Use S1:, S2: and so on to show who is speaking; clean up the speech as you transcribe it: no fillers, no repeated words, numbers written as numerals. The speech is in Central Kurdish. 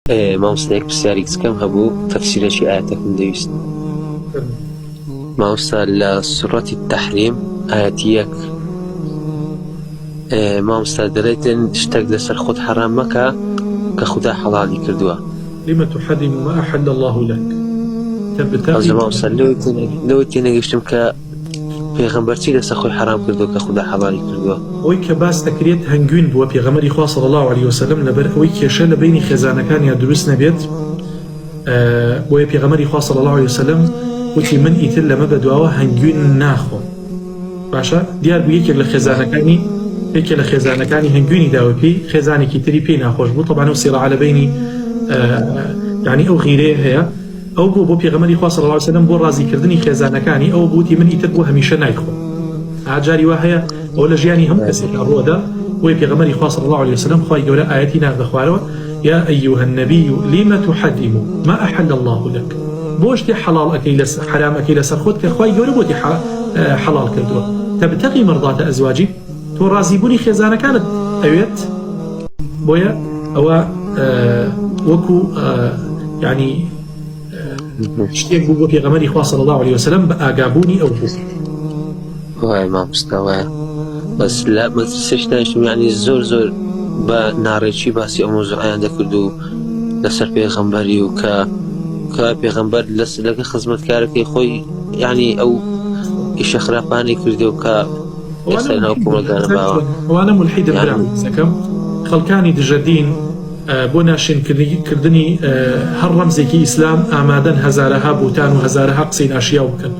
S1: مامۆستایەک پرسیارێک کچکەم هەبوو تەفسیرێکی ئاەتێکم دەویست. مامۆستا لە سوڕەتی تەحریم ئاەتی 1 مامۆستا دەڵێتن شتێک لەسەر خۆت حەرام مەکە کە خودا حەڵالی کردووە.
S2: لما تحرم ما أحل الله لك
S1: تبتغي مامۆستا لەوەی تێنەگەیشتم کە پێغەمبەرچی لەسەر خۆی حەرام کردووە کە خودا حەڵالی کردووە.
S2: ئەوەی کە باس دەکرێت هەنگوین بووە پێغەمبەری خوا صلی الله عليه وسلم لەبەر ئەوەی کێشە لە بینی خێزانەکانیان دروست نەبێت. بۆیە پێغەمبەری خوا صلی الله عليه وسلم وتی من ئیتر لەمە بەدواوە هەنگوین ناخۆم. باشە دیار بوو یەکێک لە خێزانەکانی هەنگوینی داوە پێی خێزانێکی تری پێی ناخۆش بوو. طبعا ئەو سیڕە لە بینی یعنی ئەو غیرەیە هەیە. ئەو بۆ پێغەمبەری خوا صلی الله عليه وسلم بۆ ڕازیکردنی خێزانەکانی ئەو بوتی من ئیتر بۆ هەمیشە نایخۆم. ئاجاری وا هەیە ئەو لە ژیانی هەموو کەسێک ڕۆدا. بۆیە پێغەمبەری خوا صلی الله عليه وسلم خوای گەورە ئاەتی ناردە خوارەوە یا ئەیوها النبی لما تحرم ما أحل الله لك. بۆ شتێ حەڵاڵ ئەەکەی لە حرام ئەەکەی لەسەر خۆت کە خوای گەورە بۆتی حەڵاڵ کردووە. تبتغي مرضات أزواجك تۆ ڕازیبوونی خێزانەکانت ئەوێت. بۆیە ئەوە وەکو یعنی شتێک بوو بۆ پێغەمبەری خوا صلی الله عليه وسلم بە ئاگابوونی ئەو بوو.
S1: وای مامۆستا وایە بەس لە مەجلیسەش دانیشتم یعنی زۆر بە ناڕێکی باسی ئەو مۆزوعیان دەکرد و لەسەر پێغەمبەری و کە پێغەمبەر لەگە خزمەتکارەکەی خۆی یعنی ئەو ئیشە خراپانی کردو کە ئێستا ناو کۆمەلگانە باوە.
S2: ئەوانە مولحیدە برامەکەم خەڵکانی دژەدین بۆ ناشێنکردنی هەر ڕەمزێکی ئیسلام ئامادەن هەزارەها بوتان و هەزارەها قسەی ناشیاو بکەن.